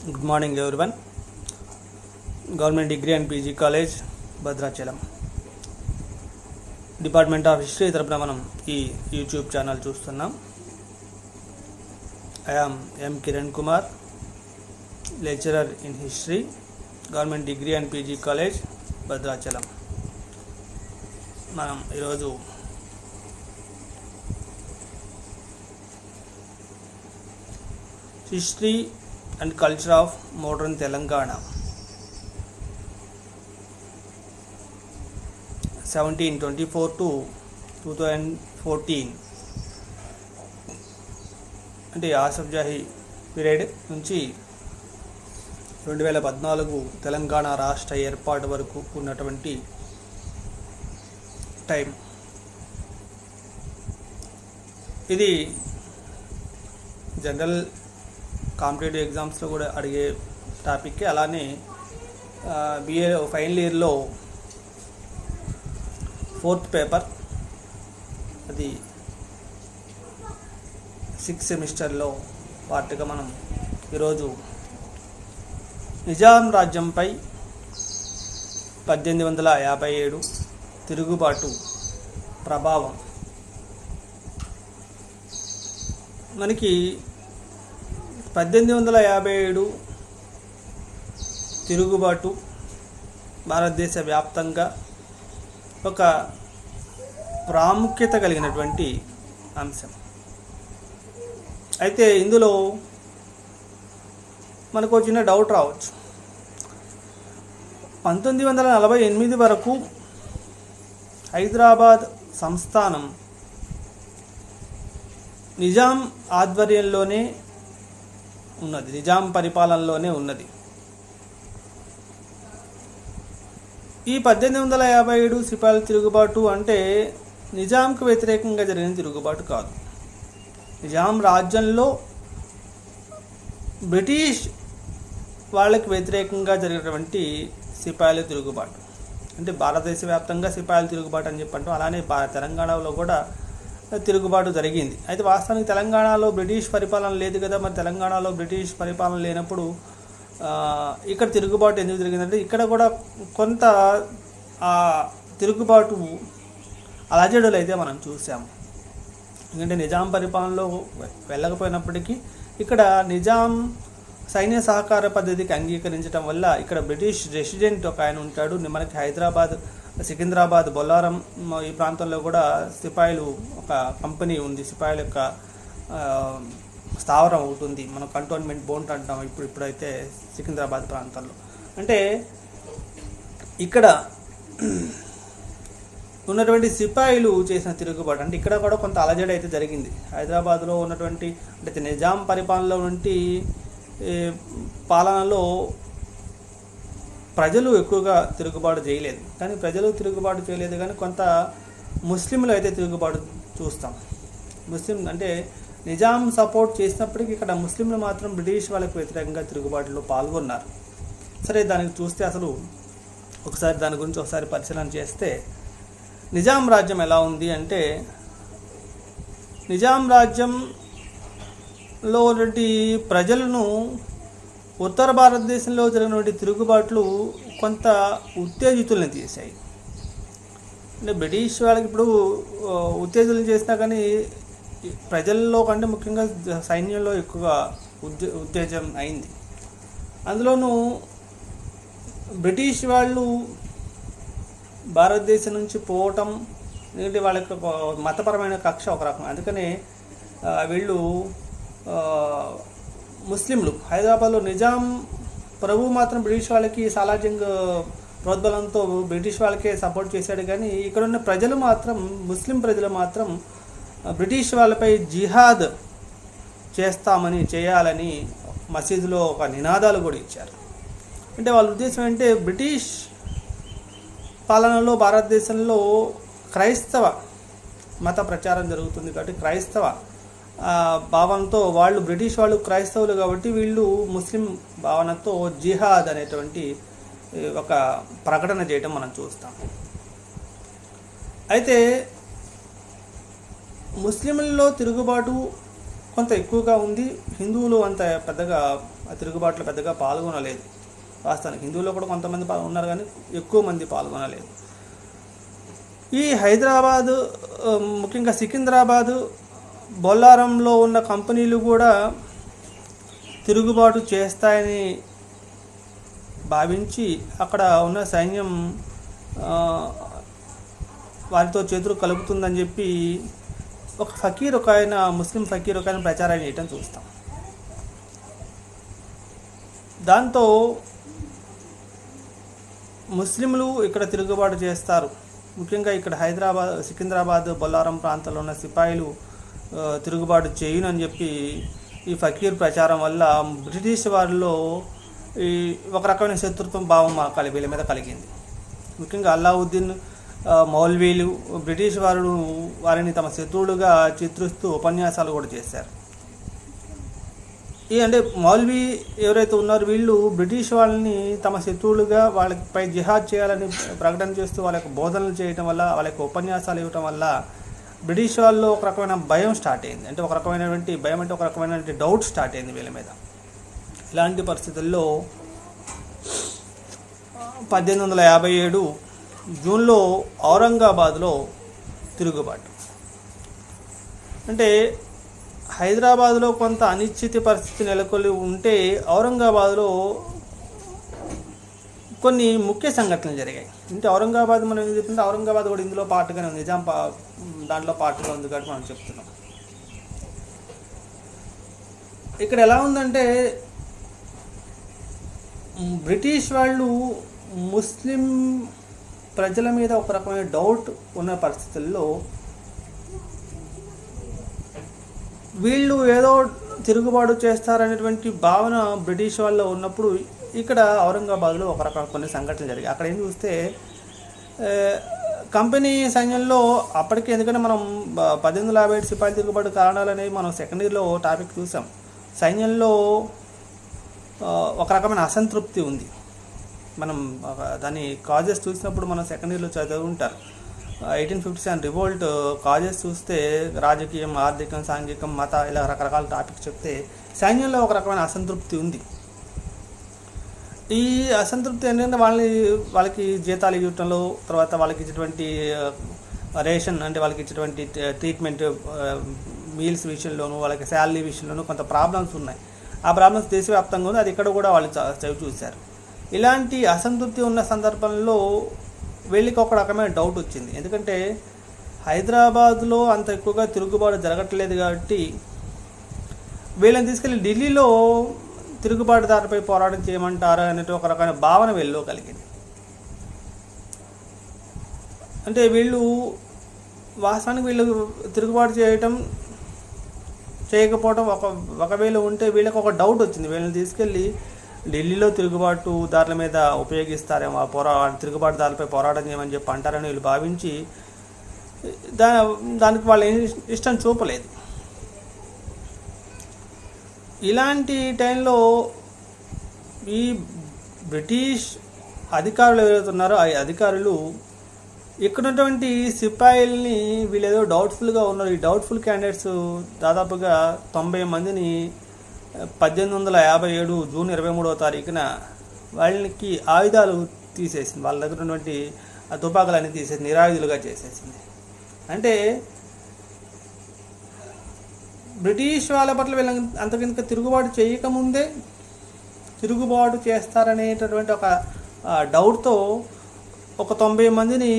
Good morning everyone. Government Degree and PG College, Bhadrachalam. Department of History తరపున మనం ఈ YouTube channel చూస్తున్నాం. I am M. Kiran Kumar, lecturer in history, Government Degree and PG College, Bhadrachalam. మనం ఈరోజు history and culture of modern Telangana 1724 to 2014 అంటే Asaf Jahi period నుంచి 2014 తెలంగాణ రాష్ట్ర ఏర్పాటు వరకు ఉన్నటువంటి టైం. ఇది జనరల్ కాంపిటేటివ్ ఎగ్జామ్స్లో కూడా అడిగే టాపిక్. అలానే బిఏ ఫైనల్ ఇయర్లో 4th పేపర్, అది 6th సెమిస్టర్లో పార్ట్గా మనం ఈరోజు నిజాం రాజ్యంపై 1857 తిరుగుబాటు ప్రభావం. మనకి 1857 తిరుగుబాటు భారతదేశ వ్యాప్తంగా ఒక ప్రాముఖ్యత కలిగినటువంటి అంశం. అయితే ఇందులో మనకు చిన్న డౌట్ రావచ్చు. 1948 వరకు హైదరాబాద్ సంస్థానం నిజాం ఆధ్వర్యంలోనే ఉన్నది, నిజాం పరిపాలనలోనే ఉన్నది. ఈ 1857 సిపాయిల తిరుగుబాటు అంటే నిజాంకు వ్యతిరేకంగా జరిగిన తిరుగుబాటు కాదు. నిజాం రాజ్యంలో బ్రిటిష్ వాళ్ళకి వ్యతిరేకంగా జరిగినటువంటి సిపాయిల తిరుగుబాటు. అంటే భారతదేశ వ్యాప్తంగా సిపాయిల తిరుగుబాటు అని చెప్పంటాం. అలానే తెలంగాణలో కూడా తిరుగుబాటు జరిగింది. అయితే వాస్తవానికి తెలంగాణలో బ్రిటిష్ పరిపాలన లేదు కదా. మరి తెలంగాణలో బ్రిటిష్ పరిపాలన లేనప్పుడు ఇక్కడ తిరుగుబాటు ఎందుకు జరిగిందంటే ఇక్కడ కూడా కొంత తిరుగుబాటు అలజడులు అయితే మనం చూసాము. ఎందుకంటే నిజాం పరిపాలనలో వెళ్ళకపోయినప్పటికీ ఇక్కడ నిజాం సైన్య సహకార పద్ధతికి అంగీకరించడం వల్ల ఇక్కడ బ్రిటిష్ రెసిడెంట్ ఒక ఆయన ఉంటాడు. మనకి హైదరాబాద్, సికింద్రాబాద్, బొల్లారం ఈ ప్రాంతంలో కూడా సిపాయిలు ఒక కంపెనీ ఉంది. సిపాయిల యొక్క స్థావరం ఉంటుంది. మనం కంటోన్మెంట్ బోంట్ అంటాం ఇప్పుడైతే సికింద్రాబాద్ ప్రాంతంలో. అంటే ఇక్కడ ఉన్నటువంటి సిపాయిలు చేసిన తిరుగుబాటు అంటే ఇక్కడ కూడా కొంత అలజడి అయితే జరిగింది. హైదరాబాద్లో ఉన్నటువంటి అంటే నిజాం పరిపాలనలో నుండి పాలనలో ప్రజలు ఎక్కువగా తిరుగుబాటు చేయలేదు. కానీ కొంత ముస్లింలు అయితే తిరుగుబాటు చూస్తాం. ముస్లిం అంటే నిజాం సపోర్ట్ చేసినప్పటికీ ఇక్కడ ముస్లింలు మాత్రం బ్రిటిష్ వాళ్ళకి వ్యతిరేకంగా తిరుగుబాటులో పాల్గొన్నారు. సరే, దానికి చూస్తే అసలు దాని గురించి ఒకసారి పరిశీలన చేస్తే నిజాం రాజ్యం ఎలా ఉంది అంటే నిజాం రాజ్యంలో ఉన్నటువంటి ప్రజలను ఉత్తర భారతదేశంలో జరిగినటువంటి తిరుగుబాట్లు కొంత ఉత్తేజితులను చేశాయి. అంటే బ్రిటిష్ వాళ్ళకి ఇప్పుడు ఉత్తేజనం చేసినా కానీ ప్రజల్లో కంటే ముఖ్యంగా సైన్యంలో ఎక్కువగా ఉత్తేజం అయింది. అందులోనూ బ్రిటిష్ వాళ్ళు భారతదేశం నుంచి పోవటం, ఎందుకంటే వాళ్ళ యొక్క మతపరమైన కక్ష ఒక రకం. అందుకనే వీళ్ళు ముస్లింలు హైదరాబాద్లో నిజాం ప్రభు మాత్రం బ్రిటిష్ వాళ్ళకి సాలార్జంగ్ ప్రోద్బలంతో బ్రిటిష్ వాళ్ళకే సపోర్ట్ చేశాడు. కానీ ఇక్కడ ఉన్న ప్రజలు మాత్రం, ముస్లిం ప్రజలు మాత్రం బ్రిటిష్ వాళ్ళపై జిహాద్ చేయాలని మసీదులో ఒక నినాదాలు కూడా ఇచ్చారు. అంటే వాళ్ళ ఉద్దేశం ఏంటంటే బ్రిటిష్ పాలనలో భారతదేశంలో క్రైస్తవ మత ప్రచారం జరుగుతుంది కాబట్టి క్రైస్తవ భావనతో వాళ్ళు, బ్రిటిష్ వాళ్ళు క్రైస్తవులు కాబట్టి వీళ్ళు ముస్లిం భావనతో జిహాద్ అనేటువంటి ఒక ప్రకటన చేయడం మనం చూస్తాం. అయితే ముస్లింలలో తిరుగుబాటు కొంత ఎక్కువగా ఉంది. హిందువులు అంత పెద్దగా తిరుగుబాట్లు పెద్దగా పాల్గొనలేదు. వాస్తవానికి హిందువులు కూడా కొంతమంది ఉన్నారు కానీ ఎక్కువ మంది పాల్గొనలేదు. ఈ హైదరాబాదు, ముఖ్యంగా సికింద్రాబాదు, బొల్లారంలో ఉన్న కంపెనీలు కూడా తిరుగుబాటు చేస్తాయని భావించి అక్కడ ఉన్న సైన్యం వారితో చేతులు కలుపుతుందని చెప్పి ఒక ఫకీర్, ఒక ఆయన ముస్లిం ఫకీర్ ఒక ఆయన ప్రచారం చేయటం చూస్తాం. దాంతో ముస్లింలు ఇక్కడ తిరుగుబాటు చేస్తారు. ముఖ్యంగా ఇక్కడ హైదరాబాద్, సికింద్రాబాద్, బొల్లారం ప్రాంతంలో ఉన్న సిపాయిలు తిరుగుబాటు చేయనని చెప్పి ఈ ఫకీర్ ప్రచారం వల్ల బ్రిటిష్ వారిలో ఈ ఒక రకమైన శత్రుత్వం భావం వీళ్ళ మీద కలిగింది. ముఖ్యంగా అల్లావుద్దీన్, మౌల్వీలు బ్రిటిష్ వారిని తమ శత్రువులుగా చిత్రిస్తూ ఉపన్యాసాలు కూడా చేశారు. అంటే మౌల్వీ ఎవరైతే ఉన్నారో వీళ్ళు బ్రిటిష్ వాళ్ళని తమ శత్రువులుగా వాళ్ళపై జిహాద్ చేయాలని ప్రకటన చేస్తూ వాళ్ళ యొక్క బోధనలు చేయటం వల్ల, వాళ్ళ యొక్క ఉపన్యాసాలు ఇవ్వటం వల్ల బ్రిటిష్ వాళ్ళలో ఒక రకమైన భయం స్టార్ట్ అయింది. అంటే ఒక రకమైనటువంటి భయం, అంటే ఒక రకమైనటువంటి డౌట్ స్టార్ట్ అయింది వీళ్ళ మీద. ఇలాంటి పరిస్థితుల్లో 1857 జూన్లో ఔరంగాబాద్లో తిరుగుబాటు. అంటే హైదరాబాద్లో కొంత అనిశ్చిత పరిస్థితి నెలకొల్లి ఉంటే ఔరంగాబాద్లో కొన్ని ముఖ్య సంఘటనలు జరిగాయి. అంటే ఔరంగాబాద్ మనం ఏం చెప్తుంటే ఔరంగాబాద్ కూడా ఇందులో పార్ట్గానే ఉంది, నిజాం దాంట్లో పార్ట్గా ఉంది కాబట్టి మనం చెప్తున్నాం. ఇక్కడ ఎలా ఉందంటే బ్రిటిష్ వాళ్ళు ముస్లిం ప్రజల మీద ఒక రకమైన డౌట్ ఉన్న పరిస్థితుల్లో వీళ్ళు ఏదో తిరుగుబాటు చేస్తారనేటువంటి భావన బ్రిటిష్ వాళ్ళలో ఉన్నప్పుడు ఇక్కడ ఔరంగాబాద్లో ఒక రకమైన కొన్ని సంఘటనలు జరిగాయి. అక్కడ ఏం చూస్తే కంపెనీ సైన్యంలో అప్పటికే, ఎందుకంటే మనం 1857 సిపాయిల తిరుగుబాటు కారణాలు అనేవి మనం సెకండ్ ఇయర్లో టాపిక్ చూసాం. సైన్యంలో ఒక రకమైన అసంతృప్తి ఉంది. మనం దాని కాజెస్ చూసినప్పుడు మనం సెకండ్ ఇయర్లో చదివి ఉంటారు. 1857 రివోల్ట్ కాజెస్ చూస్తే రాజకీయం, ఆర్థికం, సాంఘికం, మత, ఇలా రకరకాల టాపిక్స్ చెప్తే సైన్యంలో ఒక రకమైన అసంతృప్తి ఉంది. ఈ అసంతృప్తి ఏంటంటే వాళ్ళకి జీతాలు ఇవ్వటంలో, తర్వాత వాళ్ళకి ఇచ్చేటువంటి రేషన్, అంటే వాళ్ళకి ఇచ్చేటువంటి ట్రీట్మెంట్, మీల్స్ విషయంలోనూ, వాళ్ళకి శాలరీ విషయంలోనూ కొంత ప్రాబ్లమ్స్ ఉన్నాయి. ఆ ప్రాబ్లమ్స్ దేశవ్యాప్తంగా ఉంది, అది ఇక్కడ కూడా వాళ్ళు చవి చూశారు. ఇలాంటి అసంతృప్తి ఉన్న సందర్భంలో వీళ్ళకి ఒక రకమైన డౌట్ వచ్చింది. ఎందుకంటే హైదరాబాద్లో అంత ఎక్కువగా తిరుగుబాటు జరగట్లేదు కాబట్టి వీళ్ళని తీసుకెళ్ళి ఢిల్లీలో తిరుగుబాటుదారుపై పోరాటం చేయమంటారా అనేది ఒక రకమైన భావన వీళ్ళలో కలిగింది. అంటే వీళ్ళు వాస్తవానికి వీళ్ళు తిరుగుబాటు చేయకపోవడం ఒకవేళ ఉంటే వీళ్ళకి ఒక డౌట్ వచ్చింది. వీళ్ళని తీసుకెళ్ళి ఢిల్లీలో తిరుగుబాటుదారుల మీద ఉపయోగిస్తారేమో, తిరుగుబాటుదారులపై పోరాటం చేయమని చెప్పి అంటారని వీళ్ళు భావించి దానికి వాళ్ళు ఇష్టం చూపలేదు. ఇలాంటి టైంలో ఈ బ్రిటిష్ అధికారులు ఎవరైతే ఉన్నారో ఆ అధికారులు ఇక్కడ ఉన్నటువంటి సిపాయిల్ని వీళ్ళు ఏదో డౌట్ఫుల్గా ఉన్నారు, ఈ డౌట్ఫుల్ క్యాండిడేట్స్ దాదాపుగా 90 మందిని 1857 జూన్ 23వ తారీఖున వాళ్ళకి ఆయుధాలు తీసేసింది. వాళ్ళ దగ్గర ఉన్నటువంటి తుపాకులన్నీ తీసేసి నిరాయుధులుగా చేసేసింది. అంటే బ్రిటిష్ వాళ్ళ పట్ల వీళ్ళని అంతకింత తిరుగుబాటు చేయకముందే తిరుగుబాటు చేస్తారనేటటువంటి ఒక డౌట్తో ఒక 90 మందిని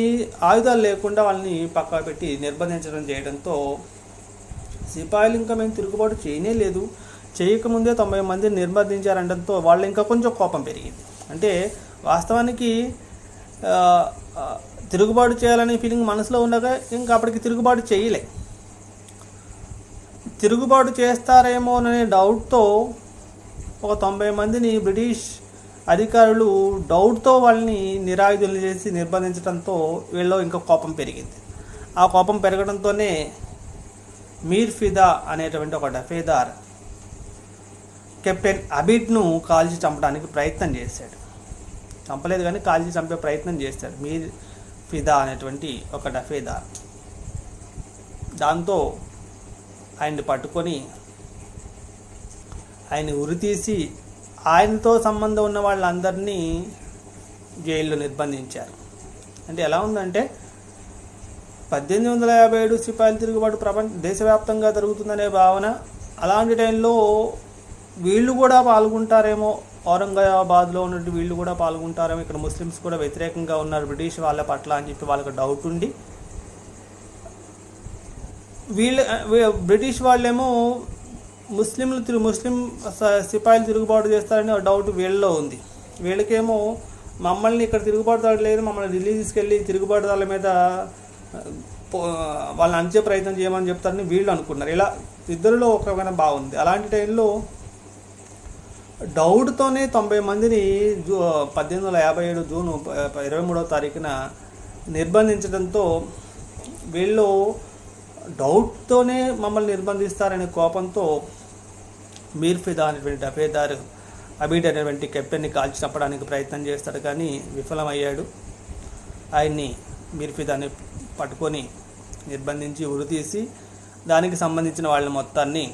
ఆయుధాలు లేకుండా వాళ్ళని పక్కా పెట్టి నిర్బంధించడం చేయడంతో సిపాయిలు ఇంకా మేము తిరుగుబాటు చేయనే లేదు, చేయకముందే 90 మందిని నిర్బంధించారనడంతో వాళ్ళు ఇంకా కొంచెం కోపం పెరిగింది. అంటే వాస్తవానికి తిరుగుబాటు చేయాలనే ఫీలింగ్ మనసులో ఉండగా ఇంకా అప్పటికి తిరుగుబాటు చేయలే. తిరుగుబాటు చేస్తారేమోననే డౌట్తో ఒక 90 మందిని బ్రిటిష్ అధికారులు డౌట్తో వాళ్ళని నిరాయుధులు చేసి నిర్బంధించడంతో వీళ్ళలో ఇంకా కోపం పెరిగింది. ఆ కోపం పెరగడంతోనే మీర్ ఫిదా అనేటువంటి ఒక డఫేదార్ కెప్టెన్ అబిడ్ను కాల్చి చంపడానికి ప్రయత్నం చేశాడు. చంపలేదు కానీ కాల్చి చంపే ప్రయత్నం చేశాడు మీర్ ఫిదా అనేటువంటి ఒక డఫేదార్. దాంతో ఆయన్ని పట్టుకొని ఆయన ఉరితీసి ఆయనతో సంబంధం ఉన్న వాళ్ళందరినీ జైల్లో నిర్బంధించారు. అంటే ఎలా ఉందంటే 1857 సిపాయిల తిరుగుబాటు దేశవ్యాప్తంగా జరుగుతుందనే భావన. అలాంటి టైంలో వీళ్ళు కూడా పాల్గొంటారేమో, ఔరంగాబాద్లో ఉన్నట్టు వీళ్ళు కూడా పాల్గొంటారేమో, ఇక్కడ ముస్లిమ్స్ కూడా వ్యతిరేకంగా ఉన్నారు బ్రిటిష్ వాళ్ళ పట్ల అని చెప్పి వాళ్ళకి డౌట్ ఉండి, బ్రిటిష్ వాళ్ళేమో ముస్లిం సిపాయిలు తిరుగుబాటు చేస్తారని డౌట్ వీళ్ళలో ఉంది. వీళ్ళకేమో మమ్మల్ని ఇక్కడ తిరుగుబాటుదారులు లేదు, మమ్మల్ని ఢిల్లీ తీసుకెళ్ళి తిరుగుబాటుదారుల మీద వాళ్ళని అంచే ప్రయత్నం చేయమని చెప్తారని వీళ్ళు అనుకున్నారు. ఇలా ఇద్దరిలో ఒక రకమైన బాగుంది. అలాంటి టైంలో డౌట్తోనే 90 మందిని 1857 జూన్ 23వ తారీఖున నిర్బంధించడంతో వీళ్ళు డౌట్తోనే మమ్మల్ని నిర్బంధిస్తారనే కోపంతో మీర్ ఫిదా అనేటువంటి అబీడ్ అనేటువంటి కెప్టెన్ని కాల్చి చంపడానికి ప్రయత్నం చేస్తాడు, కానీ విఫలమయ్యాడు. ఆయన్ని మీర్ ఫిదాని పట్టుకొని నిర్బంధించి ఉరితీసి దానికి సంబంధించిన వాళ్ళ మొత్తాన్ని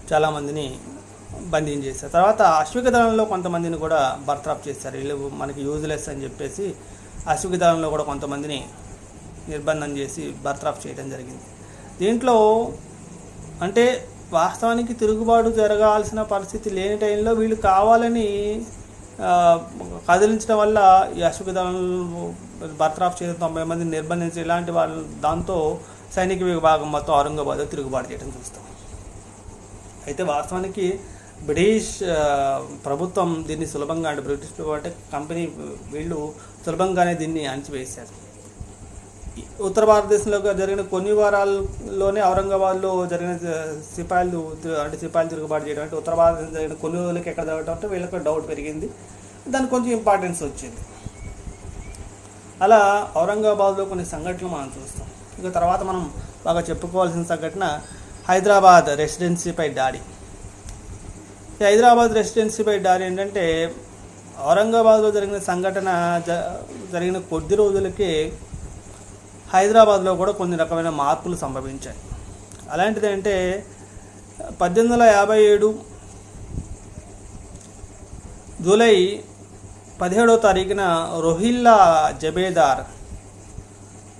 చాలామందిని బంధించేశారు. తర్వాత అశ్విక దళంలో కొంతమందిని కూడా బర్తరఫ్ చేశారు. వీళ్ళు మనకి యూజ్లెస్ అని చెప్పేసి అశ్విక దళంలో కూడా కొంతమందిని నిర్బంధం చేసి బర్తరఫ్ చేయడం జరిగింది. దీంట్లో అంటే వాస్తవానికి తిరుగుబాటు జరగాల్సిన పరిస్థితి లేని టైంలో వీళ్ళు కావాలని కదిలించడం వల్ల ఈ అశ్విక దళంలో బర్తరఫ్ చేసి 90 మందిని నిర్బంధించి ఇలాంటి వాళ్ళు దాంతో సైనిక విభాగం మొత్తం ఔరంగాబాద్ తిరుగుబాటు చేయడం చూస్తాం. అయితే వాస్తవానికి బ్రిటిష్ ప్రభుత్వం దీన్ని సులభంగా, అంటే బ్రిటిష్ అంటే కంపెనీ వీళ్ళు సులభంగానే దీన్ని అణచివేశారు. ఉత్తర భారతదేశంలో జరిగిన కొన్ని వారాల్లోనే ఔరంగాబాద్లో జరిగిన సిపాయిలు తిరుగుబాటు చేయడం, అంటే ఉత్తర భారతదేశం జరిగిన కొన్ని రోజులకి ఎక్కడ జరగడం అంటే వీళ్ళకి డౌట్ పెరిగింది, దానికి కొంచెం ఇంపార్టెన్స్ వచ్చింది. అలా ఔరంగాబాద్లో కొన్ని సంఘటనలు మనం చూస్తాం. ఇక తర్వాత మనం బాగా చెప్పుకోవాల్సిన సంఘటన హైదరాబాద్ రెసిడెన్సీపై దాడి. ఈ హైదరాబాద్ రెసిడెన్సీపై దాడి ఏంటంటే ఔరంగాబాద్లో జరిగిన సంఘటన జరిగిన కొద్ది రోజులకే హైదరాబాద్లో కూడా కొన్ని రకమైన మార్పులు సంభవించాయి. అలాంటిది అంటే 1857 జూలై 17వ తారీఖున రోహిల్లా జబేదార్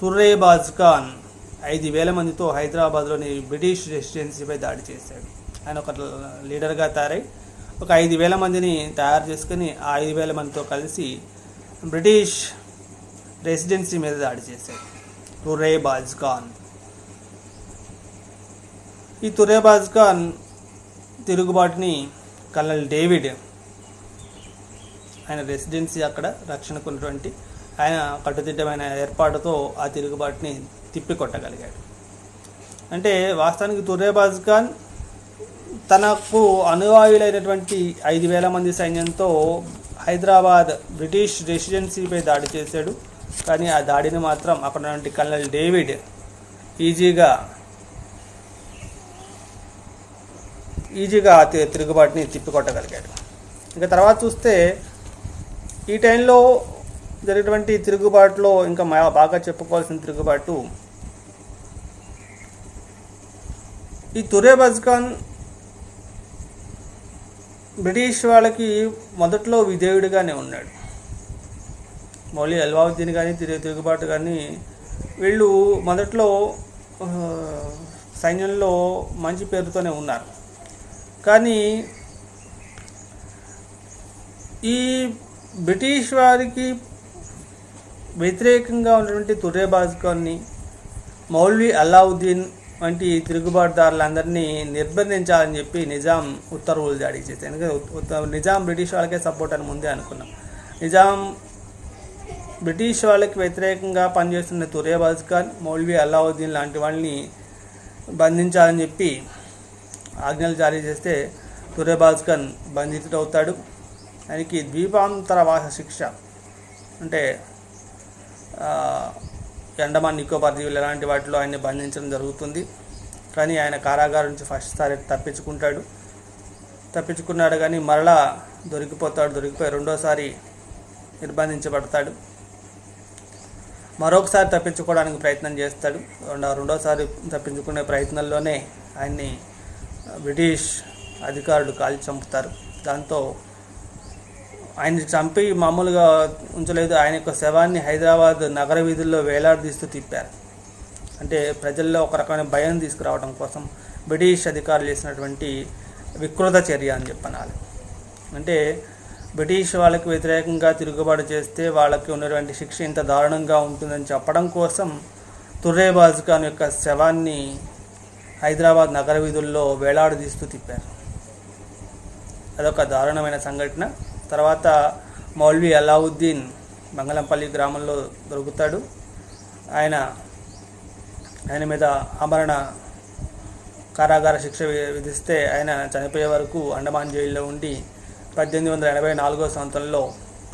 తుర్రేబాజ్ ఖాన్ 5,000 మందితో హైదరాబాద్లోని బ్రిటిష్ రెసిడెన్సీపై దాడి చేశాడు. ఆయన ఒక లీడర్గా తయారై ఒక 5,000 మందిని తయారు చేసుకుని ఆ 5,000 మందితో కలిసి బ్రిటిష్ రెసిడెన్సీ మీద దాడి చేశాడు తుర్రేబాజ్ ఖాన్. ఈ తుర్రేబాజ్ ఖాన్ తిరుగుబాటుని కల్నల్ డేవిడ్ ఆయన రెసిడెన్సీ అక్కడ రక్షణకు ఉన్నటువంటి ఆయన కట్టుదిట్టమైన ఏర్పాటుతో ఆ తిరుగుబాటుని తిప్పికొట్టగలిగాడు. అంటే వాస్తవానికి తుర్రేబాజ్ ఖాన్ తనకు అనువాయులైనటువంటి 5,000 మంది సైన్యంతో హైదరాబాద్ బ్రిటిష్ రెసిడెన్సీపై దాడి చేశాడు. కానీ ఆ దాడిని మాత్రం అక్కడ ఉన్నటువంటి కల్నల్ డేవిడ్ ఈజీగా తిరుగుబాటుని తిప్పికొట్టగలిగాడు. ఇక తర్వాత చూస్తే ఈ టైంలో జరిగినటువంటి తిరుగుబాటులో ఇంకా బాగా చెప్పుకోవాల్సిన తిరుగుబాటు ఈ తుర్రేబాజ్ ఖాన్ బ్రిటిష్ వాళ్ళకి మొదట్లో విధేయుడిగానే ఉన్నాడు. మౌలి అల్వావుద్దీన్ కానీ తిరుగుబాటు కానీ వీళ్ళు మొదట్లో సైన్యంలో మంచి పేరుతోనే ఉన్నారు. కానీ ఈ బ్రిటిష్ వారికి వ్యతిరేకంగా ఉన్నటువంటి తుర్రేబాజ్ ఖాన్ని మౌల్వీ అల్లావుద్దీన్ వంటి తిరుగుబాటుదారులందరినీ నిర్బంధించాలని చెప్పి నిజాం ఉత్తర్వులు జారీ చేశారు. ఎందుకంటే నిజాం బ్రిటిష్ వాళ్ళకే సపోర్ట్ అని ముందే అనుకున్నాం. నిజాం బ్రిటిష్ వాళ్ళకి వ్యతిరేకంగా పనిచేస్తున్న తుర్రేబాజ్ ఖాన్, మౌల్వీ అల్లావుద్దీన్ లాంటి వాళ్ళని బంధించాలని చెప్పి ఆజ్ఞలు జారీ చేస్తే తుర్రేబాజ్ ఖాన్ బంధితుడవుతాడు. ఆయనకి ద్వీపాంతరవాస శిక్ష, అంటే అండమాన్ నికోబార్ దీవులు ఇలాంటి వాటిలో ఆయన్ని బంధించడం జరుగుతుంది. కానీ ఆయన కారాగారం నుంచి ఫస్ట్ సారి తప్పించుకున్నాడు కానీ మరలా దొరికిపోయి రెండోసారి నిర్బంధించబడతాడు. మరొకసారి తప్పించుకోవడానికి ప్రయత్నం చేస్తాడు. రెండోసారి తప్పించుకునే ప్రయత్నంలోనే ఆయన్ని బ్రిటిష్ అధికారులు కాల్చి చంపుతారు. దాంతో ఆయన్ని చంపి మామూలుగా ఉంచలేదు, ఆయన యొక్క శవాన్ని హైదరాబాద్ నగర వీధుల్లో వేలాడదీస్తూ తిప్పారు. అంటే ప్రజల్లో ఒక రకమైన భయం తీసుకురావడం కోసం బ్రిటిష్ అధికారులు చేసినటువంటి వికృత చర్య అని చెప్పనాలి. అంటే బ్రిటిష్ వాళ్ళకి వ్యతిరేకంగా తిరుగుబాటు చేస్తే వాళ్ళకి ఉన్నటువంటి శిక్ష ఇంత దారుణంగా ఉంటుందని చెప్పడం కోసం తుర్రేబాజ్ ఖాన్ యొక్క శవాన్ని హైదరాబాద్ నగర వీధుల్లో వేలాడదీస్తూ తిప్పారు. అదొక దారుణమైన సంఘటన. తర్వాత మౌల్వీ అలావుద్దీన్ బంగళంపల్లి గ్రామంలో దొరుకుతాడు. ఆయన మీద ఆమరణ కారాగార శిక్ష విధిస్తే ఆయన చనిపోయే వరకు అండమాన్ జైల్లో ఉండి 1884 సంవత్సరంలో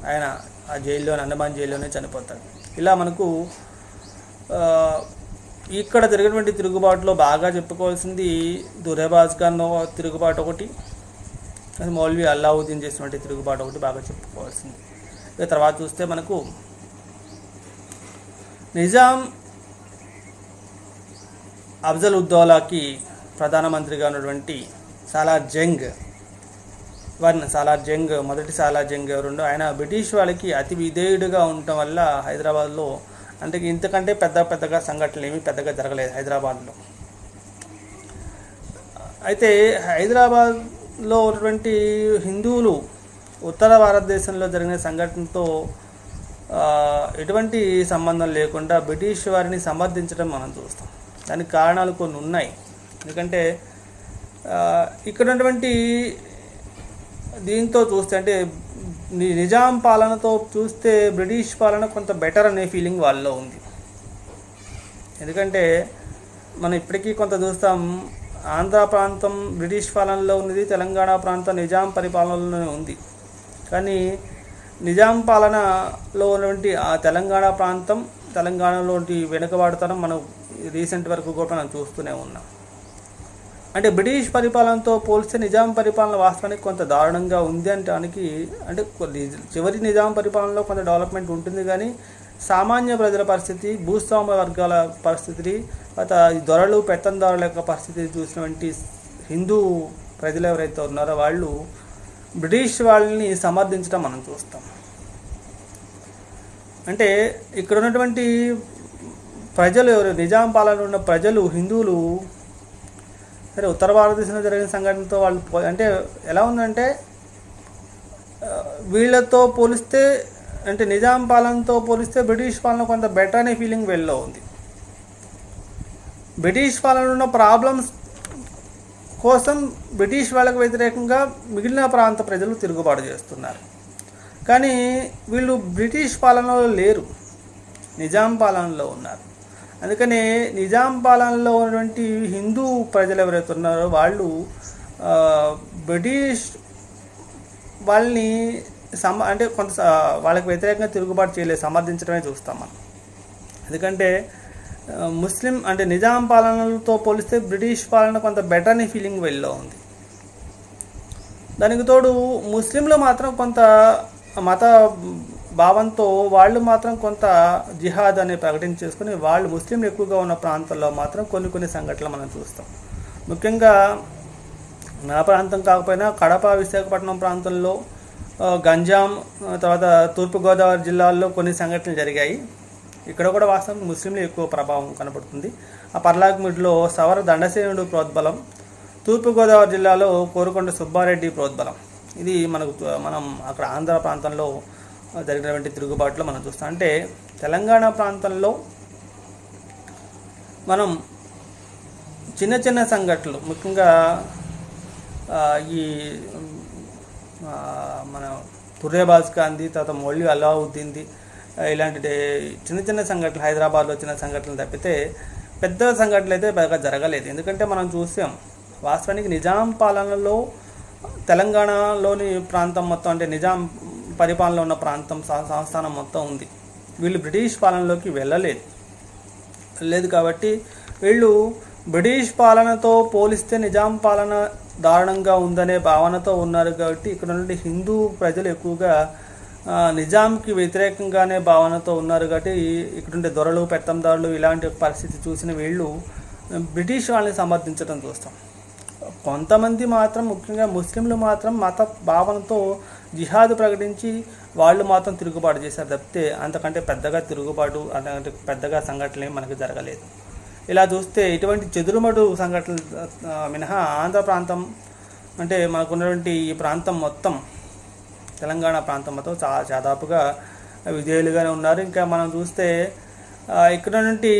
ఆయన ఆ జైల్లోనే, అండమాన్ జైల్లోనే చనిపోతాడు. ఇలా మనకు ఇక్కడ జరిగినటువంటి తిరుగుబాటులో బాగా చెప్పుకోవాల్సింది తుర్రేబాజ్ ఖాన్ తిరుగుబాటు ఒకటి, అది మౌల్వీ అలావుద్దీన్ చేసినటువంటి తిరుగుబాటు ఒకటి బాగా చెప్పుకోవాల్సింది. ఇక తర్వాత చూస్తే మనకు నిజాం అఫ్జల్ ఉద్దౌలాకి ప్రధానమంత్రిగా ఉన్నటువంటి సాలార్ జంగ్ మొదటి సాలార్ జంగ్ ఎవరుండో ఆయన బ్రిటిష్ వాళ్ళకి అతి విధేయుడిగా ఉండటం వల్ల హైదరాబాద్లో అంటే ఇంతకంటే పెద్దగా సంఘటనలు ఏమీ పెద్దగా జరగలేదు హైదరాబాద్లో. అయితే హైదరాబాద్లో ఉన్నటువంటి హిందువులు ఉత్తర భారతదేశంలో జరిగిన సంఘటనతో ఎటువంటి సంబంధం లేకుండా బ్రిటిష్ వారిని సమర్థించడం మనం చూస్తాం. దానికి కారణాలు కొన్ని ఉన్నాయి. ఎందుకంటే ఇక్కడ ఉన్నటువంటి దీంతో చూస్తే అంటే నిజాం పాలనతో చూస్తే బ్రిటిష్ పాలన కొంత బెటర్ అనే ఫీలింగ్ వాళ్ళలో ఉంది. ఎందుకంటే మనం ఇప్పటికీ కొంత చూస్తాం, ఆంధ్ర ప్రాంతం బ్రిటిష్ పాలనలో ఉన్నది, తెలంగాణ ప్రాంతం నిజాం పరిపాలనలోనే ఉంది. కానీ నిజాం పాలనలో ఉన్నటువంటి ఆ తెలంగాణ ప్రాంతం, తెలంగాణలోని వెనుకబాటుతనం మనం రీసెంట్ వరకు కూడా మనం చూస్తూనే ఉన్నాం. అంటే బ్రిటిష్ పరిపాలనతో పోలిస్తే నిజాం పరిపాలన వాస్తవానికి కొంత దారుణంగా ఉంది అంటానికి, అంటే చివరి నిజాం పరిపాలనలో కొంత డెవలప్మెంట్ ఉంటుంది, కానీ సామాన్య ప్రజల పరిస్థితి, భూస్వామ్య వర్గాల పరిస్థితి, దొరలు పెత్తందారుల యొక్క పరిస్థితిని చూసినటువంటి హిందూ ప్రజలు ఎవరైతే ఉన్నారో వాళ్ళు బ్రిటిష్ వాళ్ళని సమర్థించడం మనం చూస్తాం. అంటే ఇక్కడ ఉన్నటువంటి ప్రజలు ఎవరు, నిజాం పాలన ఉన్న ప్రజలు హిందువులు సరే ఉత్తర భారతదేశంలో జరిగిన సంఘటనతో వాళ్ళు అంటే ఎలా ఉందంటే వీళ్ళతో పోలిస్తే, అంటే నిజాం పాలనతో పోలిస్తే బ్రిటిష్ పాలన కొంత బెటర్ అనే ఫీలింగ్ వీళ్ళలో ఉంది. బ్రిటిష్ పాలన ఉన్న ప్రాబ్లమ్స్ కోసం బ్రిటిష్ వాళ్ళకు వ్యతిరేకంగా మిగిలిన ప్రాంత ప్రజలు తిరుగుబాటు చేస్తున్నారు. కానీ వీళ్ళు బ్రిటిష్ పాలనలో లేరు, నిజాం పాలనలో ఉన్నారు. అందుకనే నిజాం పాలనలో ఉన్నటువంటి హిందూ ప్రజలు ఎవరైతే ఉన్నారో వాళ్ళు బ్రిటిష్ వాళ్ళని అంటే కొంత వాళ్ళకి వ్యతిరేకంగా తిరుగుబాటు చేయలేదు, సమర్థించడమే చూస్తాం మనం. ఎందుకంటే ముస్లిం అంటే నిజాం పాలనలతో పోలిస్తే బ్రిటిష్ పాలన కొంత బెటర్ అనే ఫీలింగ్ వీళ్ళలో ఉంది. దానికి తోడు ముస్లింలు మాత్రం కొంత మత భావంతో వాళ్ళు మాత్రం కొంత జిహాద్ అని ప్రకటించేసుకుని వాళ్ళు ముస్లింలు ఎక్కువగా ఉన్న ప్రాంతాల్లో మాత్రం కొన్ని సంఘటనలు మనం చూస్తాం. ముఖ్యంగా నా ప్రాంతం కాకపోయినా కడప, విశాఖపట్నం ప్రాంతంలో, గంజాం, తర్వాత తూర్పుగోదావరి జిల్లాల్లో కొన్ని సంఘటనలు జరిగాయి. ఇక్కడ కూడా వాస్తవం ముస్లింలు ఎక్కువ ప్రభావం కనపడుతుంది. ఆ పర్లాకిమిడిలో సవర దండసేనుడు ప్రోద్బలం, తూర్పుగోదావరి జిల్లాలో కోరుకొండ సుబ్బారెడ్డి ప్రోద్బలం, ఇది మనం అక్కడ ఆంధ్ర ప్రాంతంలో జరిగినటువంటి తిరుగుబాటులో మనం చూస్తాం. అంటే తెలంగాణ ప్రాంతంలో మనం చిన్న సంఘటనలు, ముఖ్యంగా ఈ మన తుర్రేబాజ్ ఖాన్ది, తర్వాత మౌల్వీ అలావుద్దీన్ది, ఇలాంటి చిన్న సంఘటనలు హైదరాబాద్లో చిన్న సంఘటనలు తప్పితే పెద్ద సంఘటనలు అయితే బాగా జరగలేదు. ఎందుకంటే మనం చూసాం వాస్తవానికి నిజాం పాలనలో తెలంగాణలోని ప్రాంతం మొత్తం, అంటే నిజాం పరిపాలనలో ఉన్న ప్రాంతం సంస్థానం మొత్తం ఉంది. వీళ్ళు బ్రిటిష్ పాలనలోకి వెళ్ళలేదు కాబట్టి వీళ్ళు బ్రిటిష్ పాలనతో పోలిస్తే నిజాం పాలన దారుణంగా ఉందనే భావనతో ఉన్నారు. కాబట్టి ఇక్కడ నుండి హిందూ ప్రజలు ఎక్కువగా నిజాంకి వ్యతిరేకంగానే భావనతో ఉన్నారు. కాబట్టి ఇక్కడుండే దొరలు, పెత్తందారులు ఇలాంటి పరిస్థితి చూసిన వీళ్ళు బ్రిటిష్ వాళ్ళని సమర్థించడం చూస్తాం. కొంతమంది మాత్రం, ముఖ్యంగా ముస్లింలు మాత్రం మత భావనతో జిహాద్ ప్రకటించి వాళ్ళు మాత్రం తిరుగుబాటు చేశారు తప్పితే అంతకంటే పెద్దగా తిరుగుబాటు అంతకంటే పెద్దగా సంఘటనలు మనకు జరగలేదు. ఇలా చూస్తే ఇటువంటి చెదురుమడు సంఘటనలు మినహా ఆంధ్ర ప్రాంతం అంటే మనకున్నటువంటి ఈ ప్రాంతం మొత్తం, తెలంగాణ ప్రాంతం మొత్తం దాదాపుగా విధేయులుగానే ఉన్నారు. ఇంకా మనం చూస్తే ఇక్కడ నుండి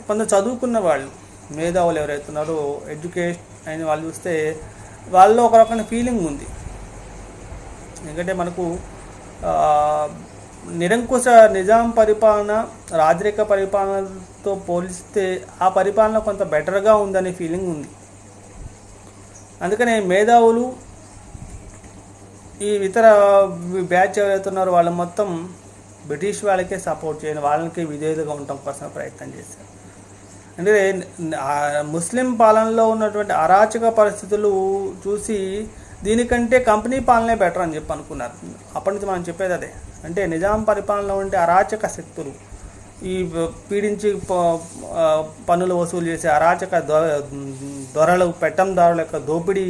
కొంత చదువుకున్న వాళ్ళు, మేధావులు ఎవరైతే ఉన్నారో, ఎడ్యుకేషన్ అయిన వాళ్ళు చూస్తే వాళ్ళలో ఒక రకమైన ఫీలింగ్ ఉంది. ఎందుకంటే మనకు నిరంకుశ నిజాం పరిపాలన రాజరిక పరిపాలనతో పోలిస్తే ఆ పరిపాలన కొంత బెటర్గా ఉందనే ఫీలింగ్ ఉంది. అందుకనే మేధావులు ఈ ఇతర బ్యాచ్ ఎవరైతే ఉన్నారో వాళ్ళు మొత్తం బ్రిటిష్ వాళ్ళకే సపోర్ట్ చేయని, వాళ్ళకి విధేయులుగా ఉండటం కోసం ప్రయత్నం చేశారు. అంటే ముస్లిం పాలనలో ఉన్నటువంటి అరాచక పరిస్థితులు చూసి దీనికంటే కంపెనీ పాలనే బెటర్ అని చెప్పి అనుకున్నారు. అప్పటి నుంచి మనం చెప్పేది అదే. అంటే నిజాం పరిపాలనలో ఉండే అరాచక శక్తులు, ఈ పీడించి పన్నులు వసూలు చేసే అరాచక దొరలు, పెత్తందారుల యొక్క దోపిడీ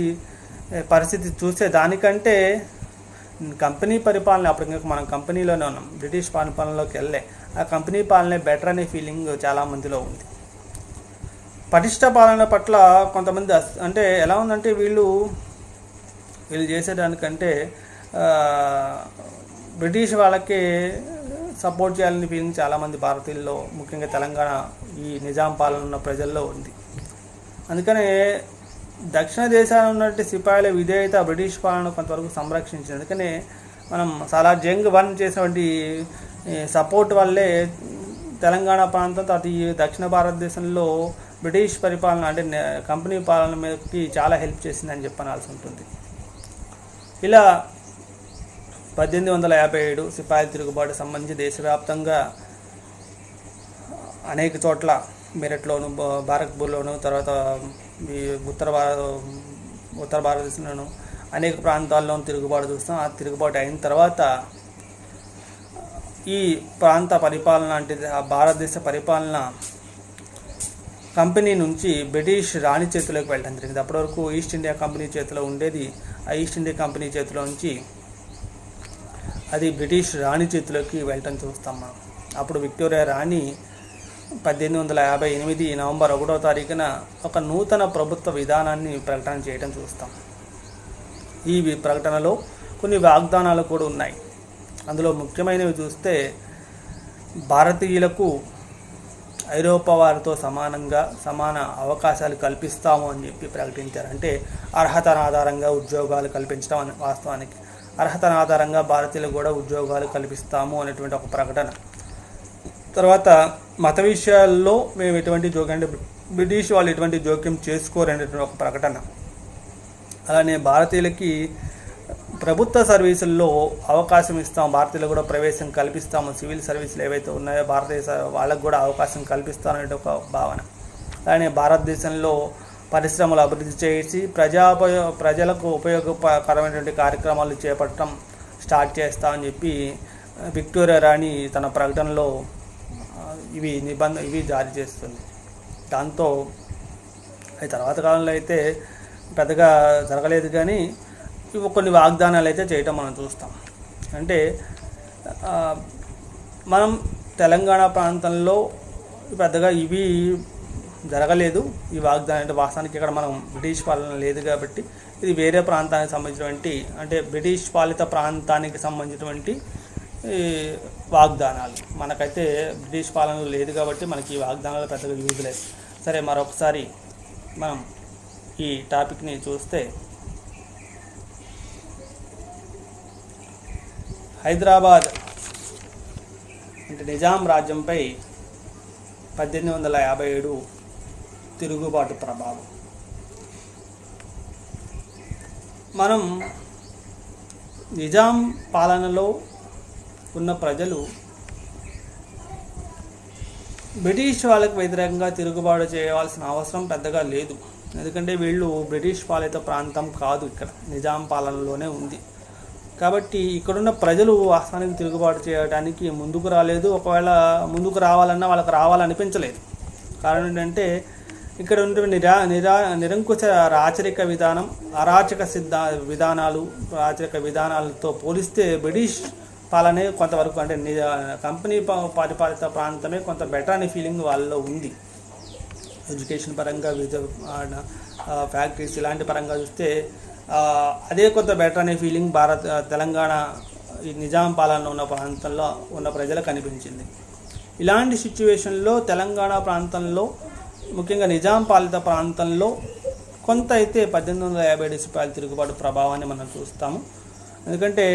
పరిస్థితి చూస్తే దానికంటే కంపెనీ పరిపాలన, అప్పుడు ఇంకా మనం కంపెనీలోనే ఉన్నాం, బ్రిటిష్ పరిపాలనలోకి వెళ్ళే ఆ కంపెనీ పాలనే బెటర్ అనే ఫీలింగ్ చాలామందిలో ఉంది. పటిష్ట పాలన పట్ల కొంతమంది అంటే ఎలా ఉందంటే వీళ్ళు చేసేదానికంటే బ్రిటిష్ వాళ్ళకే సపోర్ట్ చేయాలని ఫీలింగ్ చాలామంది భారతీయుల్లో, ముఖ్యంగా తెలంగాణ ఈ నిజాం పాలన ఉన్న ప్రజల్లో ఉంది. అందుకనే దక్షిణ దేశాల్లో ఉన్నటువంటి సిపాయిల విధేయత బ్రిటిష్ పాలన కొంతవరకు సంరక్షించింది. అందుకనే మనం సాలార్ జంగ్ 1 చేసినటువంటి సపోర్ట్ వల్లే తెలంగాణ ప్రాంతం, తర్వాత ఈ దక్షిణ భారతదేశంలో బ్రిటిష్ పరిపాలన అంటే కంపెనీ పాలన మీదకి చాలా హెల్ప్ చేసిందని చెప్పనాల్సి ఉంటుంది. ఇలా 1857 సిపాయిల తిరుగుబాటు సంబంధించి దేశవ్యాప్తంగా అనేక చోట్ల, మెరట్లోను, బారక్పూర్లోను, తర్వాత ఈ ఉత్తర భారతదేశంలోను అనేక ప్రాంతాల్లోనూ తిరుగుబాటు చూస్తాం. ఆ తిరుగుబాటు అయిన తర్వాత ఈ ప్రాంత పరిపాలన అంటే ఆ భారతదేశ పరిపాలన కంపెనీ నుంచి బ్రిటిష్ రాణి చేతిలోకి వెళ్ళడం జరిగింది. అప్పటి వరకు ఈస్ట్ ఇండియా కంపెనీ చేతిలో ఉండేది. ఆ ఈస్ట్ ఇండియా కంపెనీ చేతిలో నుంచి అది బ్రిటిష్ రాణి చేతిలోకి వెళ్ళటం చూస్తాం మనం. అప్పుడు విక్టోరియా రాణి 1858 నవంబర్ 1వ తారీఖున ఒక నూతన ప్రభుత్వ విధానాన్ని ప్రకటన చేయడం చూస్తాం. ఈ ప్రకటనలో కొన్ని వాగ్దానాలు కూడా ఉన్నాయి. అందులో ముఖ్యమైనవి చూస్తే భారతీయులకు ఐరోపా వారితో సమాన అవకాశాలు కల్పిస్తాము అని చెప్పి ప్రకటించారు. అంటే అర్హతను ఆధారంగా ఉద్యోగాలు కల్పించడం అని, వాస్తవానికి అర్హతను ఆధారంగా భారతీయులకు కూడా ఉద్యోగాలు కల్పిస్తాము అనేటువంటి ఒక ప్రకటన. తర్వాత మత విషయాల్లో మేము ఎటువంటి జోక్యం, అంటే బ్రిటిష్ వాళ్ళు ఎటువంటి జోక్యం చేసుకోరనేటువంటి ఒక ప్రకటన. అలానే భారతీయులకి ప్రభుత్వ సర్వీసుల్లో అవకాశం ఇస్తాం, భారతీయులకు కూడా ప్రవేశం కల్పిస్తాము, సివిల్ సర్వీసులు ఏవైతే ఉన్నాయో భారతదేశ వాళ్ళకు కూడా అవకాశం కల్పిస్తామనే ఒక భావన. అలానే భారతదేశంలో పరిశ్రమలు అభివృద్ధి చేసి ప్రజలకు ఉపయోగకరమైనటువంటి కార్యక్రమాలు చేపట్టడం స్టార్ట్ చేస్తామని చెప్పి విక్టోరియా రాణి తన ప్రకటనలో ఇవి జారీ చేస్తుంది. దాంతో తర్వాత కాలంలో అయితే పెద్దగా జరగలేదు, కానీ ఇవి కొన్ని వాగ్దానాలు అయితే చేయటం మనం చూస్తాం. అంటే మనం తెలంగాణ ప్రాంతంలో పెద్దగా ఇవి జరగలేదు. ఈ వాగ్దానం అంటే వాస్తవానికి ఇక్కడ మనం బ్రిటిష్ పాలన లేదు కాబట్టి ఇది వేరే ప్రాంతానికి సంబంధించినటువంటి, అంటే బ్రిటిష్ పాలిత ప్రాంతానికి సంబంధించినటువంటి వాగ్దానాలు. మనకైతే బ్రిటిష్ పాలన లేదు కాబట్టి మనకి ఈ వాగ్దానాలు పెద్దగా యూజ్ లేదు. సరే, మరొకసారి మనం ఈ టాపిక్ని చూస్తే, హైదరాబాద్ అంటే నిజాం రాజ్యంపై 1857 తిరుగుబాటు ప్రభావం. మనం నిజాం పాలనలో ఉన్న ప్రజలు బ్రిటిష్ వాళ్ళకి వ్యతిరేకంగా తిరుగుబాటు చేయవలసిన అవసరం పెద్దగా లేదు. ఎందుకంటే వీళ్ళు బ్రిటిష్ పాలిత ప్రాంతం కాదు, ఇక్కడ నిజాం పాలనలోనే ఉంది. కాబట్టి ఇక్కడున్న ప్రజలు వాస్తవానికి తిరుగుబాటు చేయడానికి ముందుకు రాలేదు. ఒకవేళ ముందుకు రావాలన్నా వాళ్ళకి రావాలనిపించలేదు. కారణం ఏంటంటే ఇక్కడ ఉండే నిరంకుశ రాచరిక విధానం, అరాచక విధానాలతో పోలిస్తే బ్రిటిష్ పాలనే కొంతవరకు అంటే కంపెనీ పరిపాలిత ప్రాంతమే కొంత బెటర్ అనే ఫీలింగ్ వాళ్ళలో ఉంది. ఎడ్యుకేషన్ పరంగా ఫ్యాక్టరీస్ ఇలాంటి పరంగా చూస్తే అదే కొంత బెటర్ అనే ఫీలింగ్ తెలంగాణ ఈ నిజాం పాలన ఉన్న ప్రాంతంలో ఉన్న ప్రజలకు కనిపించింది. ఇలాంటి సిచ్యువేషన్లో తెలంగాణ ప్రాంతంలో ముఖ్యంగా నిజాం పాలిత ప్రాంతంలో కొంత అయితే 1850 సిపాయిల తిరుగుబాటు ప్రభావాన్ని మనం చూస్తాము. ఎందుకంటే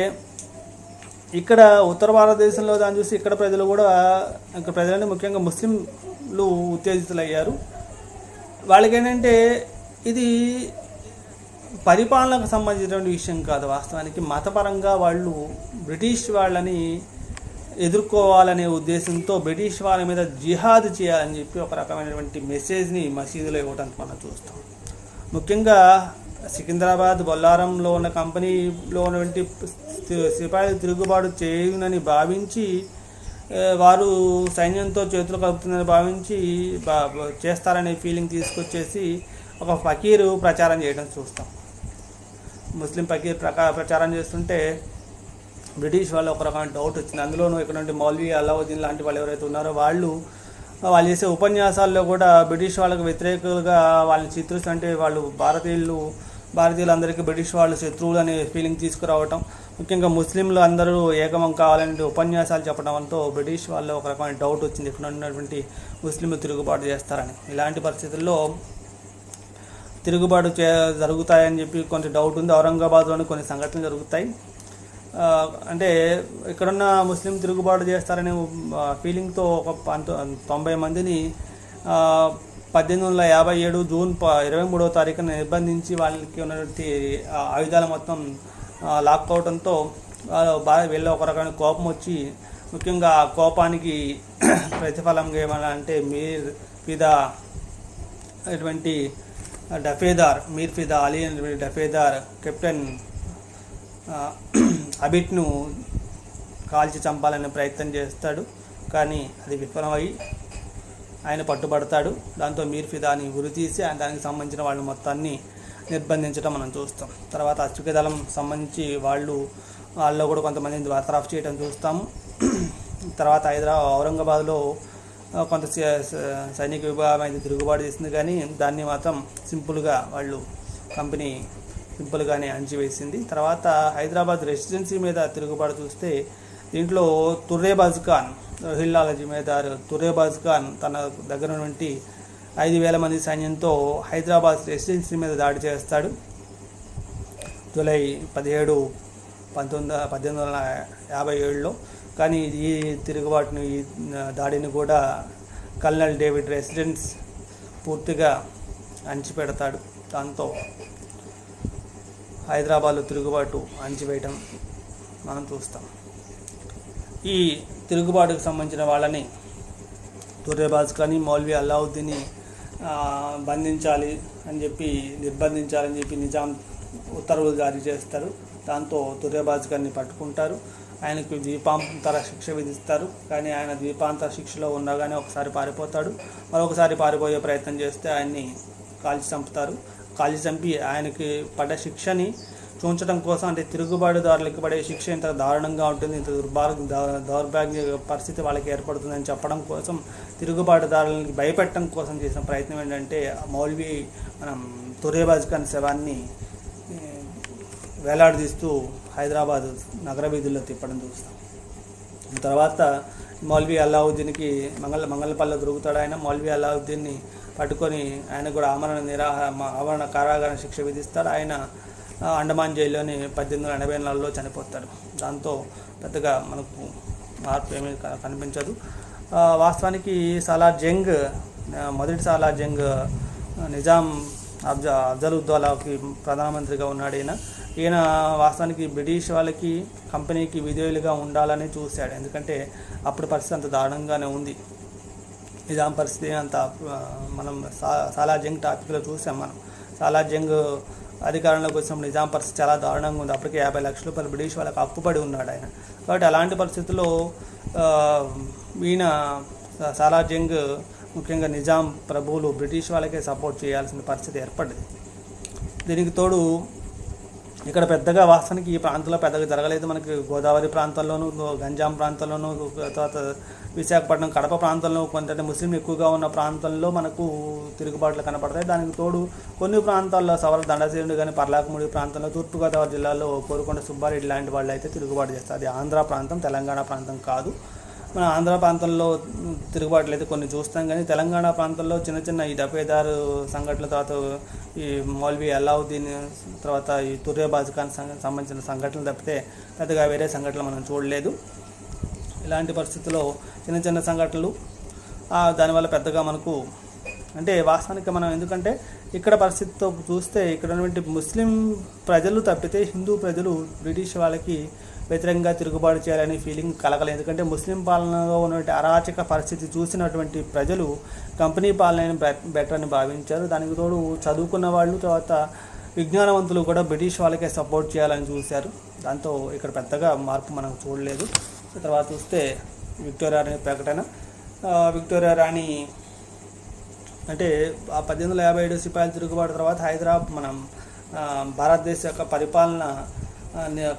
ఇక్కడ ఉత్తర భారతదేశంలో దాన్ని చూసి ఇక్కడ ప్రజలని ముఖ్యంగా ముస్లింలు ఉత్తేజితులయ్యారు. వాళ్ళకి ఏంటంటే ఇది పరిపాలనకు సంబంధించినటువంటి విషయం కాదు, వాస్తవానికి మతపరంగా వాళ్ళు బ్రిటిష్ వాళ్ళని ఎదుర్కోవాలనే ఉద్దేశంతో బ్రిటిష్ వాళ్ళ మీద జిహాద్ చేయాలని చెప్పి ఒక రకమైనటువంటి మెసేజ్ని మసీదులో ఇవ్వడానికి మనం చూస్తాం. ముఖ్యంగా సికింద్రాబాద్, బొల్లారంలో ఉన్న కంపెనీలో ఉన్నటువంటి సిపాయిలు తిరుగుబాటు చేయునని భావించి వారు సైన్యంతో చేతులు కలుపుతుందని భావించి చేస్తారనే ఫీలింగ్ తీసుకొచ్చేసి ఒక ఫకీరు ప్రచారం చేయడం చూస్తాం. ముస్లిం ఫకీర్ ప్రచారం చేస్తుంటే బ్రిటిష్ వాళ్ళు ఒక రకమైన డౌట్ వచ్చింది. అందులోనూ ఇక్కడ నుండి మౌల్వీ అలావుద్దీన్ లాంటి వాళ్ళు ఎవరైతే ఉన్నారో వాళ్ళు చేసే ఉపన్యాసాల్లో కూడా బ్రిటిష్ వాళ్ళకు వ్యతిరేకులుగా వాళ్ళని చిత్రిస్తూ, అంటే వాళ్ళు భారతీయులందరికీ బ్రిటిష్ వాళ్ళు శత్రువులు అనే ఫీలింగ్ తీసుకురావటం, ముఖ్యంగా ముస్లింలు అందరూ ఏకమం కావాలని ఉపన్యాసాలు చెప్పడంతో బ్రిటిష్ వాళ్ళు ఒక రకమైన డౌట్ వచ్చింది, ఇక్కడ ఉన్నటువంటి ముస్లింలు తిరుగుబాటు చేస్తారని. ఇలాంటి పరిస్థితుల్లో తిరుగుబాటు జరుగుతాయని చెప్పి కొంత డౌట్ ఉంది. ఔరంగాబాద్లోని కొన్ని సంఘటనలు జరుగుతాయి. అంటే ఇక్కడున్న ముస్లిం తిరుగుబాటు చేస్తారనే ఫీలింగ్తో ఒక 90 మందిని 1857 జూన్ 23వ తారీఖున నిర్బంధించి వాళ్ళకి ఉన్నటువంటి ఆయుధాలు మొత్తం లాక్కోవడంతో వీళ్ళ ఒక రకమైన కోపం వచ్చి, ముఖ్యంగా ఆ కోపానికి ప్రతిఫలంగా ఏమన్నా అంటే మీర్ ఫిదా అలీ అనేటువంటి డఫేదార్ కెప్టెన్ అబిట్ను కాల్చి చంపాలనే ప్రయత్నం చేస్తాడు. కానీ అది విఫలమై ఆయన పట్టుబడతాడు. దాంతో మీర్ ఫిదాని ఉరితీసి దానికి సంబంధించిన వాళ్ళు మొత్తాన్ని నిర్బంధించడం మనం చూస్తాం. తర్వాత అశ్విక దళం సంబంధించి వాళ్ళలో కూడా కొంతమందిని బర్తరఫ్ చేయడం చూస్తాము. తర్వాత ఔరంగాబాద్లో కొంత సైనిక విభాగం అయితే తిరుగుబాటు చేసింది, కానీ దాన్ని మాత్రం కంపెనీ సింపుల్గానే అణచివేసింది. తర్వాత హైదరాబాద్ రెసిడెన్సీ మీద తిరుగుబాటు చూస్తే దీంట్లో తుర్రేబాజ్ ఖాన్, రోహిల్లాల జమీదారు తుర్రేబాజ్ ఖాన్ తన దగ్గర నుండి 5,000 మంది సైన్యంతో హైదరాబాద్ రెసిడెన్సీ మీద దాడి చేస్తాడు. జూలై 17, 1857లో. కానీ ఈ తిరుగుబాటును, ఈ దాడిని కూడా కల్నల్ డేవిడ్ రెసిడెన్స్ పూర్తిగా అణచిపెడతాడు. దాంతో హైదరాబాద్లో తిరుగుబాటు అణచివేయటం మనం చూస్తాం. ఈ తిరుగుబాటుకు సంబంధించిన వాళ్ళని తుర్రేబాజ్ ఖాన్, మౌల్వీ అలావుద్దీన్ని నిర్బంధించాలని చెప్పి నిజాం ఉత్తర్వులు జారీ చేస్తారు. దాంతో తుర్రేబాజ్ ఖాన్ని పట్టుకుంటారు. ఆయనకు ద్వీపాంతర శిక్ష విధిస్తారు. కానీ ఆయన ద్వీపాంతర శిక్షలో ఉండగానే ఒకసారి పారిపోతాడు. మరొకసారి పారిపోయే ప్రయత్నం చేస్తే ఆయన్ని కాల్చి చంపి ఆయనకి పడ్డ శిక్షని చూంచడం కోసం, అంటే తిరుగుబాటుదారులకు పడే శిక్ష ఇంత దారుణంగా ఉంటుంది, ఇంత దౌర్భాగ్య పరిస్థితి వాళ్ళకి ఏర్పడుతుందని చెప్పడం కోసం, తిరుగుబాటుదారులకి భయపెట్టడం కోసం చేసిన ప్రయత్నం ఏంటంటే మౌల్వీ తుర్రేబాజ్ ఖాన్ శవాన్ని వేలాడదీస్తూ హైదరాబాద్ నగర వీధుల్లో తిప్పడం చూస్తాం. తర్వాత మౌల్వీ అలావుద్దీన్కి మంగళపల్లిలో దొరుకుతాడు. ఆయన మౌల్వీ అలావుద్దీన్ని పట్టుకొని ఆయన కూడా ఆమరణ కారాగార శిక్ష విధిస్తాడు. ఆయన అండమాన్ జైల్లోని 1884లో చనిపోతాడు. దాంతో పెద్దగా మనకు మార్పు ఏమీ కనిపించదు. వాస్తవానికి మొదటి సాలార్ జంగ్ నిజాం అఫ్జలుద్దౌలాకి ప్రధానమంత్రిగా ఉన్నాడు. ఈయన వాస్తవానికి బ్రిటిష్ వాళ్ళకి కంపెనీకి విధేయులుగా ఉండాలని చూశాడు. ఎందుకంటే అప్పుడు పరిస్థితి అంత దారుణంగానే ఉంది. నిజాం పరిస్థితి అంత మనం సాలార్ జంగ్ టాపిక్లో చూసాం. సాలార్ జంగ్ అధికారంలోకి వచ్చినప్పుడు నిజాం పరిస్థితి చాలా దారుణంగా ఉంది. అప్పటికే 50 లక్షల రూపాయలు బ్రిటిష్ వాళ్ళకి అప్పుపడి ఉన్నాడు ఆయన. కాబట్టి అలాంటి పరిస్థితుల్లో ఈయన సాలార్ జంగ్ ముఖ్యంగా నిజాం ప్రభువులు బ్రిటిష్ వాళ్ళకే సపోర్ట్ చేయాల్సిన పరిస్థితి ఏర్పడింది. దీనికి తోడు ఇక్కడ పెద్దగా వాస్తవానికి ఈ ప్రాంతంలో పెద్దగా జరగలేదు. మనకి గోదావరి ప్రాంతంలోనూ, గంజాం ప్రాంతంలోనూ, తర్వాత విశాఖపట్నం, కడప ప్రాంతంలో కొంత ముస్లిం ఎక్కువగా ఉన్న ప్రాంతంలో మనకు తిరుగుబాట్లు కనపడతాయి. దానికి తోడు కొన్ని ప్రాంతాల్లో సవర దండసేనుడు కానీ, పర్లాకముడి ప్రాంతంలో, తూర్పుగోదావరి జిల్లాలో కోరుకొండ సుబ్బారెడ్డి లాంటి వాళ్ళు అయితే తిరుగుబాటు చేస్తారు. అది ఆంధ్ర ప్రాంతం, తెలంగాణ ప్రాంతం కాదు. మన ఆంధ్ర ప్రాంతంలో తిరుగుబాట్లు అయితే కొన్ని చూస్తాం, కానీ తెలంగాణ ప్రాంతంలో చిన్న చిన్న ఈ డబేదారు సంఘటనల, తర్వాత ఈ మౌల్వీ అల్లావుద్దీన్, తర్వాత ఈ తుర్రేబాజ్ ఖాన్ సంబంధించిన సంఘటనలు తప్పితే పెద్దగా వేరే సంఘటనలు మనం చూడలేదు. ఇలాంటి పరిస్థితుల్లో చిన్న చిన్న సంఘటనలు దానివల్ల పెద్దగా మనకు అంటే వాస్తవానికి మనం ఎందుకంటే ఇక్కడ పరిస్థితితో చూస్తే ఇక్కడ ఉన్నటువంటి ముస్లిం ప్రజలు తప్పితే హిందూ ప్రజలు బ్రిటిష్ వాళ్ళకి వ్యతిరేకంగా తిరుగుబాటు చేయాలనే ఫీలింగ్ కలగలేదు. ఎందుకంటే ముస్లిం పాలనలో ఉన్నటువంటి అరాచక పరిస్థితి చూసినటువంటి ప్రజలు కంపెనీ పాలన బెటర్ అని భావించారు. దానికి తోడు చదువుకున్న వాళ్ళు, తర్వాత విజ్ఞానవంతులు కూడా బ్రిటిష్ వాళ్ళకే సపోర్ట్ చేయాలని చూశారు. దాంతో ఇక్కడ పెద్దగా మార్పు మనం చూడలేదు. తర్వాత చూస్తే విక్టోరియా రాణి ప్రకటన. విక్టోరియా రాణి అంటే 1857 సిపాయిల తిరుగుబాటు తర్వాత హైదరాబాద్ మనం భారతదేశ యొక్క పరిపాలన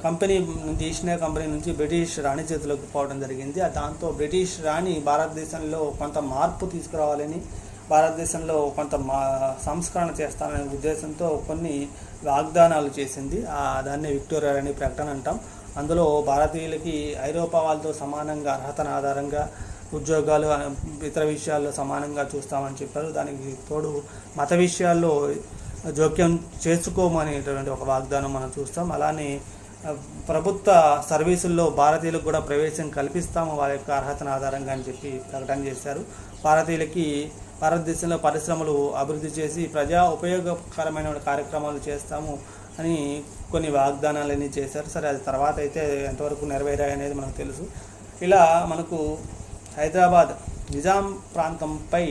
కంపెనీ నుంచి, ఈస్ట్ ఇండియా కంపెనీ నుంచి బ్రిటిష్ రాణి చేతిలోకి పోవడం జరిగింది. దాంతో బ్రిటిష్ రాణి భారతదేశంలో కొంత మార్పు తీసుకురావాలని, భారతదేశంలో కొంత సంస్కరణ చేస్తాననే ఉద్దేశంతో కొన్ని వాగ్దానాలు చేసింది. దాన్ని విక్టోరియా రాణి ప్రకటన అంటాం. అందులో భారతీయులకి ఐరోపా వాళ్ళతో సమానంగా అర్హతన ఆధారంగా ఉద్యోగాలు, ఇతర విషయాల్లో సమానంగా చూస్తామని చెప్పారు. దానికి తోడు మత విషయాల్లో జోక్యం చేసుకోమనేటువంటి ఒక వాగ్దానం మనం చూస్తాం. అలానే ప్రభుత్వ సర్వీసుల్లో భారతీయులకు కూడా ప్రవేశం కల్పిస్తాము వారి యొక్క అర్హతన ఆధారంగా అని చెప్పి ప్రకటన చేశారు. భారతీయులకి భారతదేశంలో పరిశ్రమలు అభివృద్ధి చేసి ప్రజా ఉపయోగకరమైన కార్యక్రమాలు చేస్తాము అని కొన్ని వాగ్దానాలన్నీ చేశారు. సరే, అది తర్వాత అయితే ఎంతవరకు నెరవేరాయి అనేది మనకు తెలుసు. ఇలా మనకు హైదరాబాద్ నిజాం ప్రాంతంపై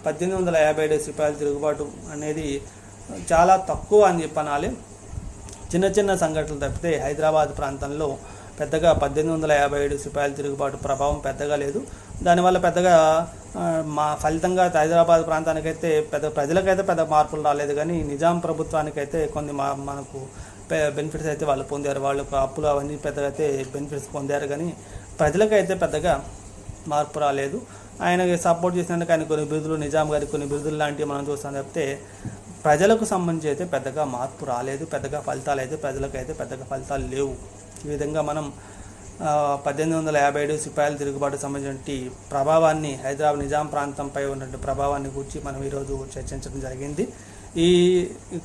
1857 సిపాయిల తిరుగుబాటు అనేది చాలా తక్కువ అని చెప్పనాలి. చిన్న చిన్న సంఘటనలు తప్పితే హైదరాబాద్ ప్రాంతంలో పెద్దగా 1857 సిపాయిల తిరుగుబాటు ప్రభావం పెద్దగా లేదు. దానివల్ల పెద్దగా ఫలితంగా హైదరాబాద్ ప్రాంతానికైతే ప్రజలకైతే పెద్ద మార్పులు రాలేదు, కానీ నిజాం ప్రభుత్వానికైతే కొన్ని మనకు బెనిఫిట్స్ అయితే వాళ్ళు పొందారు. వాళ్ళకు అప్పులు అవన్నీ పెద్దగా అయితే బెనిఫిట్స్ పొందారు, కానీ ప్రజలకైతే పెద్దగా మార్పు రాలేదు. ఆయనకి సపోర్ట్ చేసినందుకు ఆయన కొన్ని బిరుదులు, నిజాం గారికి కొన్ని బిరుదులు లాంటివి మనం చూస్తాం తప్పితే ప్రజలకు సంబంధించి అయితే పెద్దగా మార్పు రాలేదు. పెద్దగా ఫలితాలు అయితే ప్రజలకైతే పెద్దగా ఫలితాలు లేవు. ఈ విధంగా మనం 1857 సిపాయిల తిరుగుబాటు సంబంధించిన ప్రభావాన్ని, హైదరాబాద్ నిజాం ప్రాంతంపై ఉన్నటువంటి ప్రభావాన్ని గురించి మనం ఈరోజు చర్చించడం జరిగింది. ఈ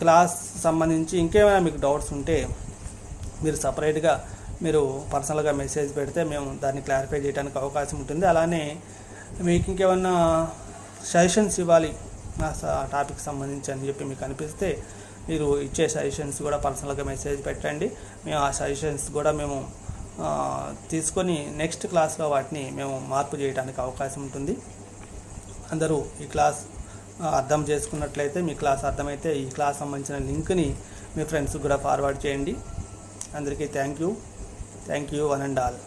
క్లాస్ సంబంధించి ఇంకేమైనా మీకు డౌట్స్ ఉంటే మీరు సపరేట్గా మీరు పర్సనల్గా మెసేజ్ పెడితే మేము దాన్ని క్లారిఫై చేయడానికి అవకాశం ఉంటుంది. అలానే మీకు ఇంకేమన్నా సజెషన్స్ ఇవ్వాలి ఆ టాపిక్ సంబంధించి అని చెప్పి మీకు అనిపిస్తే మీరు ఇచ్చే సజెషన్స్ కూడా పర్సనల్గా మెసేజ్ పెట్టండి. మేము ఆ సజెషన్స్ కూడా మేము తీసుకొని నెక్స్ట్ క్లాస్లో వాటిని మేము మార్పు చేయడానికి అవకాశం ఉంటుంది. అందరూ ఈ క్లాస్ అర్థం చేసుకున్నట్లయితే, మీ క్లాస్ అర్థమైతే ఈ క్లాస్ సంబంధించిన లింక్ని మీ ఫ్రెండ్స్కి కూడా ఫార్వర్డ్ చేయండి. అందరికీ thank you one and all.